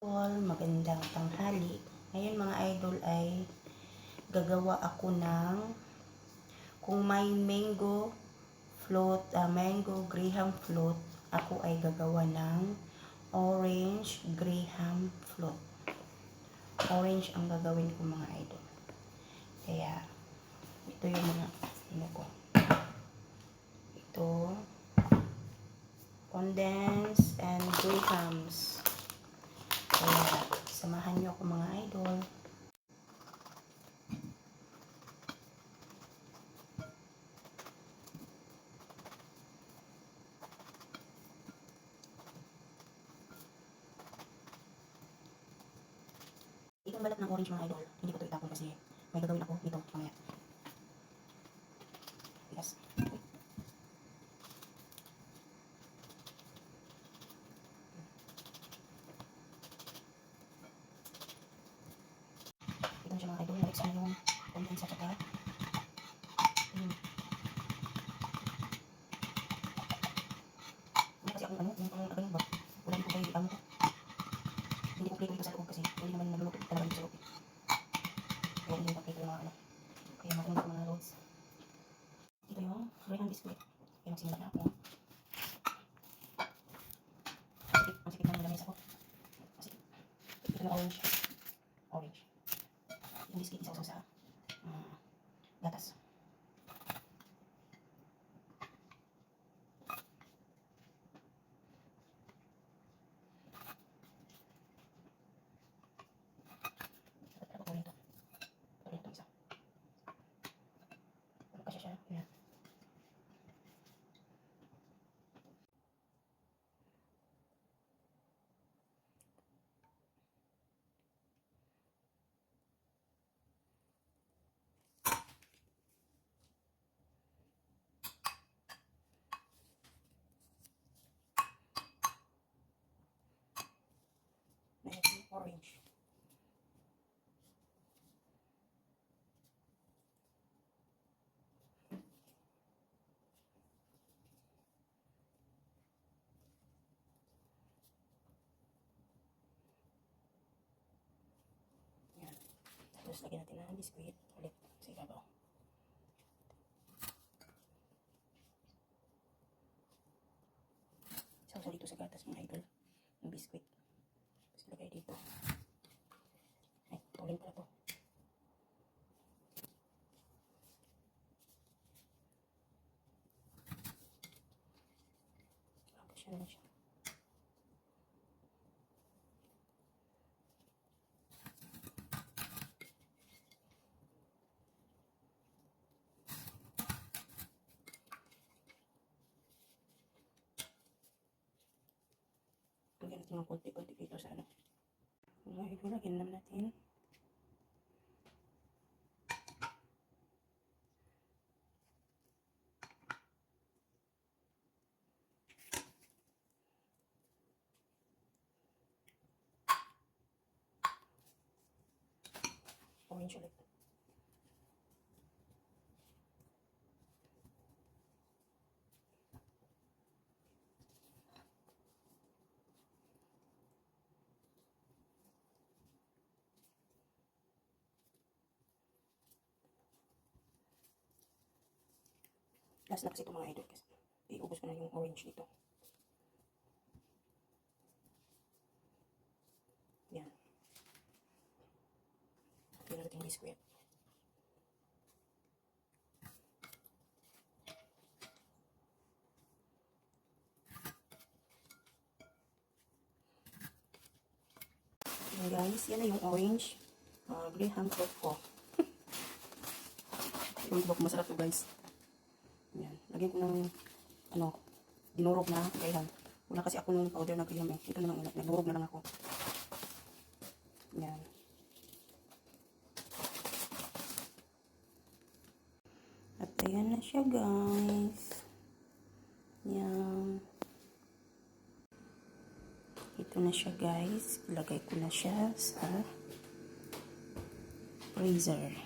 Magandang tanghali. Ngayon mga idol ay gagawa ako ng kung may mango float, mango graham float, ako ay gagawa ng orange graham float. Orange ang gagawin ko mga idol. Kaya ito yung mga ko. Ito condensed and grahams. Kaya samahan niyo ako mga idol. Itong balat ng orange mga idol, hindi ko ito itapon kasi may gagawin ako dito mamaya. Yes. Ito na siya mga idol, mix na yung condense at saka kasi akong yung ba? Wala dito kayo ipamo ko. Hindi ko play dito sa loob kasi hindi naman naluluto talaga dito sa loob. Kaya hindi ko play yung mga kaya makunin ko mga rolls. Ito yung graham biscuit. Kaya magsimula na ako. Ang sikip ng lamesa ko. Masikip. Ito yung orange. Orange. Yung biscuit isa sa gatas. Orange. Yan. Tapos lagyan natin ng biscuit ulit sa ibabaw. Sausaw dito sa gatas mga idol. Yung biscuit. Tapos lagay dito. Ay, tulin pala to. Siya na siya. Lagyan natin ng konti-konti dito sa ano. Ito lagyan naman natin. Orange ulit. Last na kasi ito mga idol kasi iubos ko na yung orange dito. Yan. Lagyan natin yung biscuit. Yan guys, yan na yung orange graham fruit ko. Yung ko masarap to guys. Yan. Lagyan ko ng dinurog na graham. Wala kasi ako ng powder na graham eh. Ito na lang, dinurog na lang ako. Yan. At ayan na siya guys. Yan. Ito na siya guys. Ilagay ko na siya sa freezer.